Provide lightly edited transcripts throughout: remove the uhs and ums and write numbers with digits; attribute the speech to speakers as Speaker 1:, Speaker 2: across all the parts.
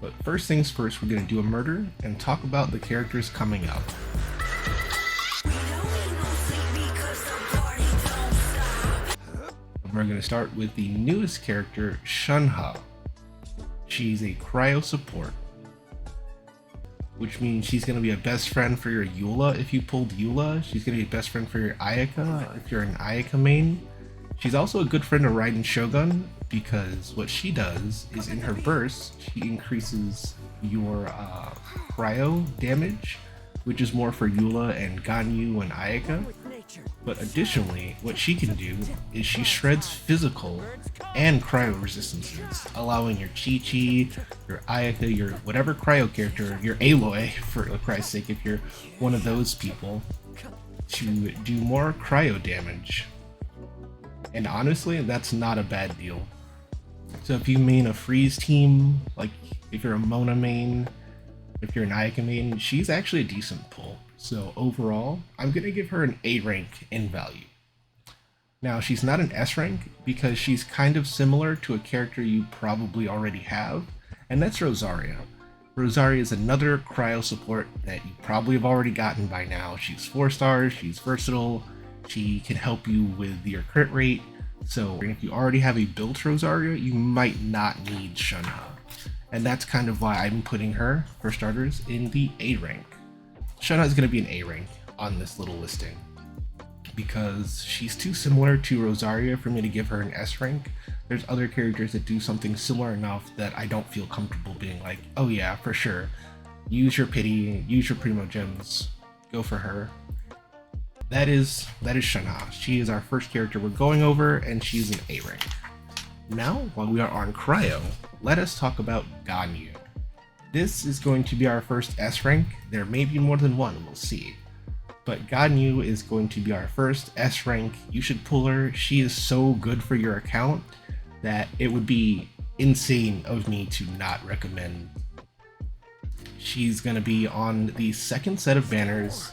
Speaker 1: But first things first, we're going to do a murder and talk about the characters coming up. We're going to start with the newest character, Shanha. She's a cryo support, which means she's going to be a best friend for your Eula if you pulled Eula. She's going to be a best friend for your Ayaka if you're an Ayaka main. She's also a good friend to Raiden Shogun because what she does is in her burst, she increases your cryo damage, which is more for Eula and Ganyu and Ayaka. But additionally, what she can do is she shreds physical and cryo resistances, allowing your Chi-Chi, your Ayaka, your whatever cryo character, your Aloy, for Christ's sake, if you're one of those people, to do more cryo damage. And honestly, that's not a bad deal. So if you main a freeze team, like if you're a Mona main, if you're an Ayaka main, she's actually a decent pull. So overall, I'm going to give her an A rank in value. Now, she's not an S rank because she's kind of similar to a character you probably already have, and that's Rosario. Rosario is another cryo support that you probably have already gotten by now. She's 4 stars, she's versatile, she can help you with your crit rate. So if you already have a built Rosario, you might not need Shanha. And that's kind of why I'm putting her, for starters, in the A rank. Shanha is going to be an A rank on this little listing because she's too similar to Rosario for me to give her an S rank. There's other characters that do something similar enough that I don't feel comfortable being like, oh yeah, for sure. Use your pity, use your primo gems, go for her. That is Shanha. She is our first character we're going over, and she's an A rank. Now, while we are on cryo, let us talk about Ganyu. This is going to be our first S rank. There may be more than one, we'll see. But Ganyu is going to be our first S rank. You should pull her. She is so good for your account that it would be insane of me to not recommend. She's going to be on the second set of banners.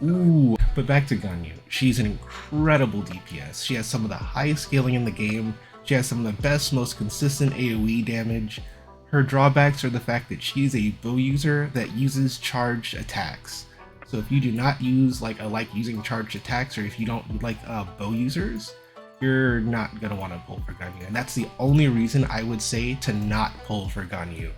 Speaker 1: Ooh, but back to Ganyu. She's an incredible DPS. She has some of the highest scaling in the game. She has some of the best, most consistent AoE damage. Her drawbacks are the fact that she's a bow user that uses charged attacks. So if you do not use like using charged attacks, or if you don't like bow users, you're not gonna want to pull for Ganyu. And that's the only reason I would say to not pull for Ganyu.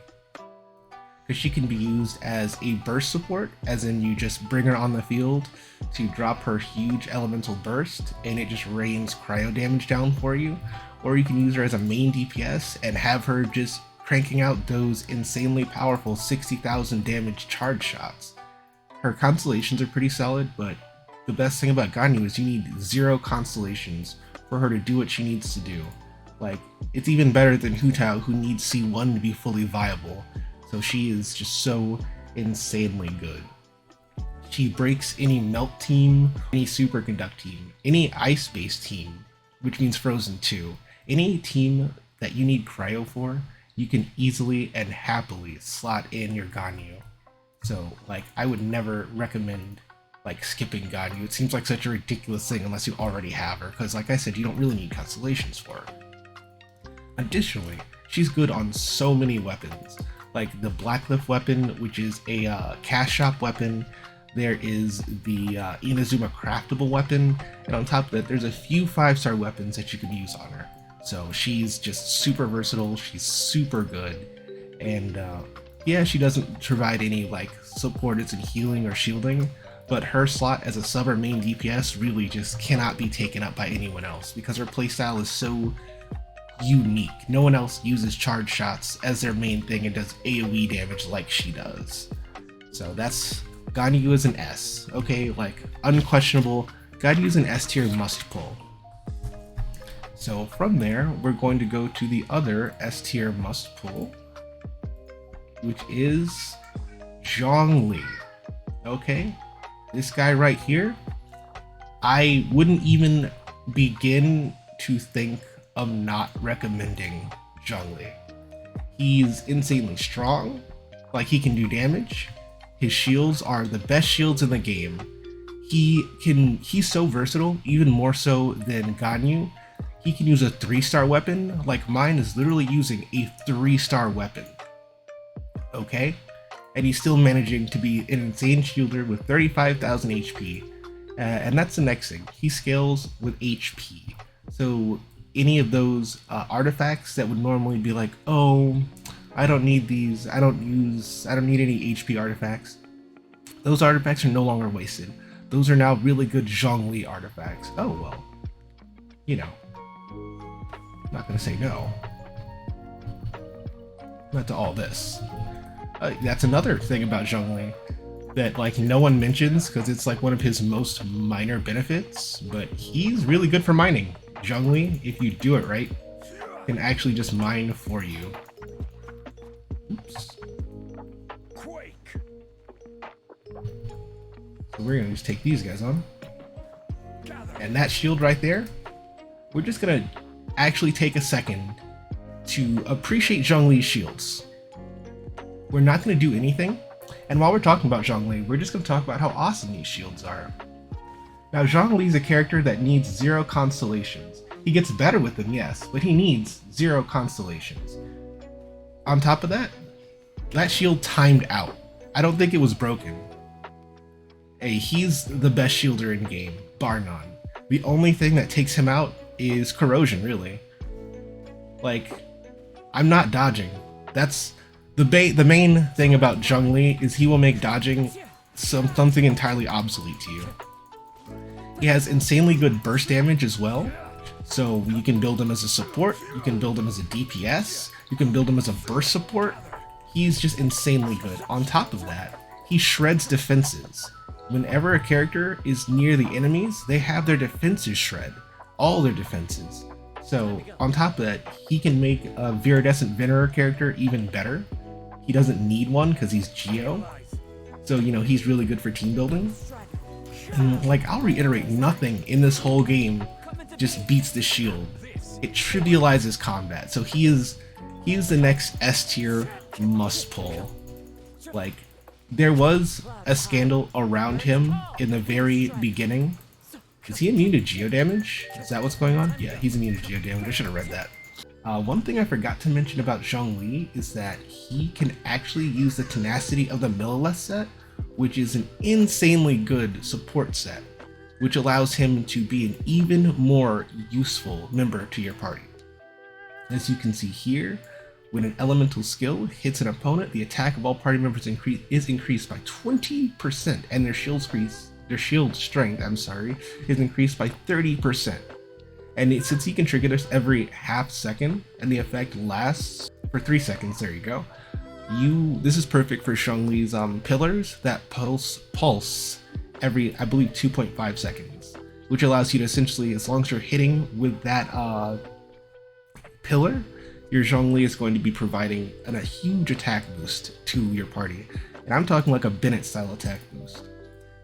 Speaker 1: Because she can be used as a burst support, as in you just bring her on the field to drop her huge elemental burst and it just rains cryo damage down for you. Or you can use her as a main DPS and have her just cranking out those insanely powerful 60,000 damage charge shots. Her constellations are pretty solid, but the best thing about Ganyu is you need 0 constellations for her to do what she needs to do. Like, it's even better than Hu Tao, who needs C1 to be fully viable. So she is just so insanely good. She breaks any melt team, any superconduct team, any ice-based team, which means Frozen 2. Any team that you need cryo for, you can easily and happily slot in your Ganyu. So, like, I would never recommend, like, skipping Ganyu. It seems like such a ridiculous thing unless you already have her, because, like I said, you don't really need constellations for her. Additionally, she's good on so many weapons. Like the Blacklift weapon, which is a cash shop weapon. There is the Inazuma craftable weapon. And on top of that, there's a few 5-star weapons that you can use on her. So she's just super versatile, she's super good, and yeah, she doesn't provide any like supports and healing or shielding, but her slot as a sub or main DPS really just cannot be taken up by anyone else because her playstyle is so unique. No one else uses charge shots as their main thing and does AoE damage like she does. So that's Ganyu is an S, okay, like unquestionable. Ganyu is an S tier must pull. So from there, we're going to go to the other S tier must pull, which is Zhongli. Okay, this guy right here, I wouldn't even begin to think of not recommending Zhongli. He's insanely strong, like he can do damage. His shields are the best shields in the game. He's so versatile, even more so than Ganyu. He can use a 3-star weapon, like mine is literally using a 3-star weapon. okay? And he's still managing to be an insane shielder with 35,000 HP. And that's the next thing. He scales with HP. So any of those artifacts that would normally be like, oh, I don't need these, I don't need any HP artifacts. Those artifacts are no longer wasted. Those are now really good Zhongli artifacts. Oh, well, you know, I'm not gonna say no. Not to all this. That's another thing about Zhongli that like no one mentions because it's like one of his most minor benefits, but he's really good for mining. Zhongli, if you do it right, can actually just mine for you. Oops. So we're gonna just take these guys on. And that shield right there, we're just gonna actually take a second to appreciate Zhongli's shields. We're not gonna do anything. And while we're talking about Zhongli, we're just gonna talk about how awesome these shields are. Now Zhongli is a character that needs 0 constellations. He gets better with them, yes, but he needs 0 constellations. On top of that, that shield timed out. I don't think it was broken. Hey, he's the best shielder in game, bar none. The only thing that takes him out is corrosion, really. Like, I'm not dodging. That's the main thing about Zhongli is he will make dodging something entirely obsolete to you. He has insanely good burst damage as well, so you can build him as a support, you can build him as a DPS, you can build him as a burst support. He's just insanely good. On top of that, he shreds defenses. Whenever a character is near the enemies, they have their defenses shred. All their defenses. So, on top of that, he can make a Viridescent Venerer character even better. He doesn't need one because he's Geo. So, you know, he's really good for team building. And, like, I'll reiterate, nothing in this whole game just beats the shield. It trivializes combat. So he is the next S tier must pull. Like, there was a scandal around him in the very beginning. Is he immune to geo damage? Is that what's going on? Yeah, he's immune to geo damage. I should have read that. One thing I forgot to mention about Zhongli is that he can actually use the Tenacity of the Millilith set, which is an insanely good support set, which allows him to be an even more useful member to your party. As you can see here, when an elemental skill hits an opponent, the attack of all party members is increased by 20%, and their shield strength, is increased by 30%. And since he can trigger this every half second, and the effect lasts for 3 seconds, there you go. This is perfect for Zhongli's pillars that pulse every, I believe, 2.5 seconds, which allows you to essentially, as long as you're hitting with that pillar, your Zhongli is going to be providing a huge attack boost to your party. And I'm talking like a Bennett style attack boost.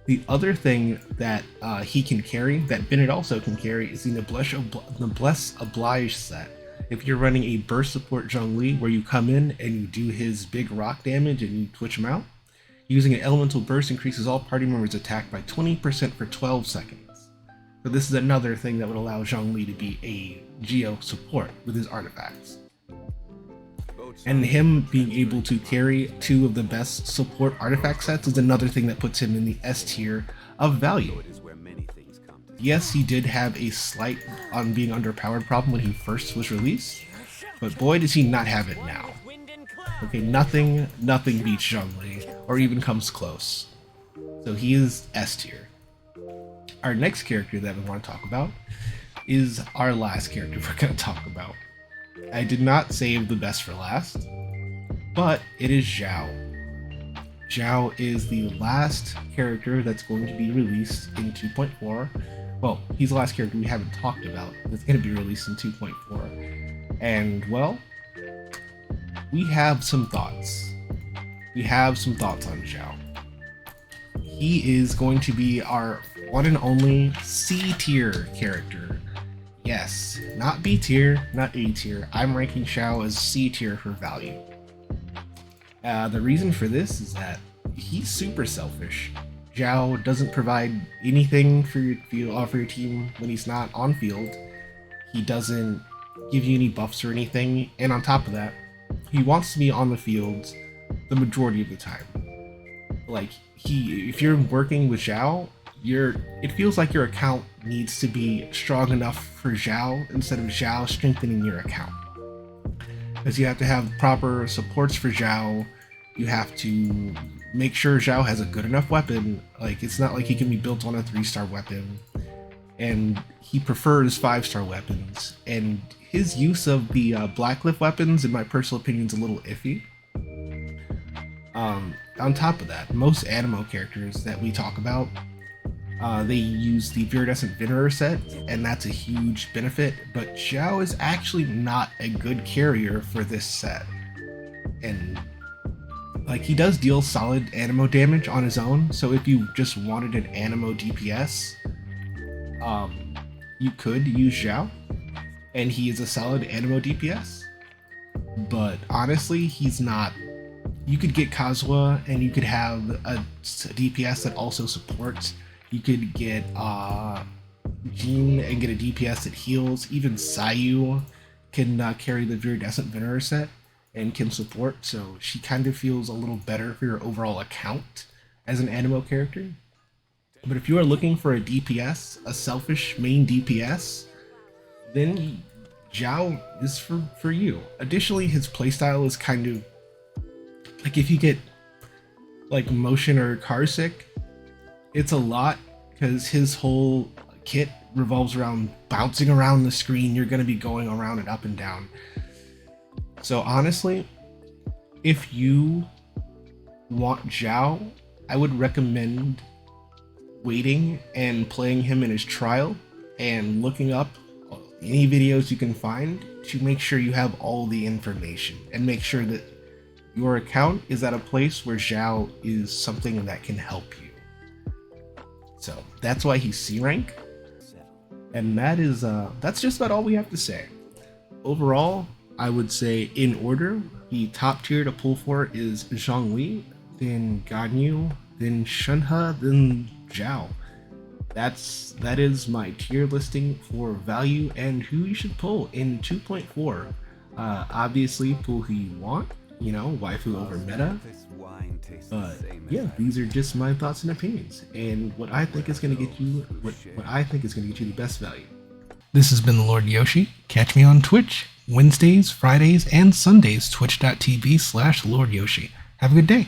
Speaker 1: The other thing that he can carry, that Bennett also can carry, is the Noblesse Oblige set. If you're running a burst support Zhongli where you come in and you do his big rock damage and you twitch him out, using an elemental burst increases all party members' attack by 20% for 12 seconds. So this is another thing that would allow Zhongli to be a Geo support with his artifacts. And him being able to carry 2 of the best support artifact sets is another thing that puts him in the S tier of value. Yes, he did have a slight on being underpowered problem when he first was released, but boy does he not have it now. Okay, nothing beats Zhongli, or even comes close. So he is S tier. Our next character that we want to talk about is our last character we're going to talk about. I did not save the best for last, but it is Zhao. Zhao is the last character that's going to be released in 2.4. Well, he's the last character we haven't talked about that's going to be released in 2.4. And, well, we have some thoughts. We have some thoughts on Zhao. He is going to be our one and only C tier character. Yes, not B tier, not A tier. I'm ranking Zhao as C tier for value. The reason for this is that he's super selfish. Zhao doesn't provide anything for your team when he's not on field. He doesn't give you any buffs or anything, and on top of that, he wants to be on the field the majority of the time. Like, if you're working with Zhao, it feels like your account needs to be strong enough for Zhao instead of Zhao strengthening your account. Because you have to have proper supports for Zhao, you have to make sure Zhao has a good enough weapon. Like, it's not like he can be built on a 3-star weapon, and he prefers 5-star weapons, and his use of the Blacklift weapons, in my personal opinion, is a little iffy. On top of that, most Animo characters that we talk about, they use the Viridescent Venerer set, and that's a huge benefit, but Zhao is actually not a good carrier for this set. And like, he does deal solid Animo damage on his own, so if you just wanted an Animo DPS, you could use Zhao, and he is a solid Animo DPS. But honestly, he's not. You could get Kazuha, and you could have a DPS that also supports. You could get Jin and get a DPS that heals. Even Sayu can carry the Viridescent Venerer set and can support, so she kind of feels a little better for your overall account as an Animo character. But if you are looking for a DPS, a selfish main DPS, then Zhao is for you. Additionally, his playstyle is kind of like, if you get like motion or car sick, it's a lot, because his whole kit revolves around bouncing around the screen. You're going to be going around and up and down. So honestly, if you want Zhao, I would recommend waiting and playing him in his trial and looking up any videos you can find to make sure you have all the information, and make sure that your account is at a place where Zhao is something that can help you. So that's why he's C rank, and that's just about all we have to say. Overall, I would say, in order, the top tier to pull for is Zhongli, then Ganyu, then Shanha, then Zhao. That is my tier listing for value and who you should pull in 2.4. Obviously, pull who you want, waifu over meta. But yeah, these are just my thoughts and opinions, and what I think is going to get you what I think is going to get you the best value. This has been the Lord Yoshi. Catch me on Twitch Wednesdays, Fridays, and Sundays, twitch.tv/LordYoshi. Have a good day.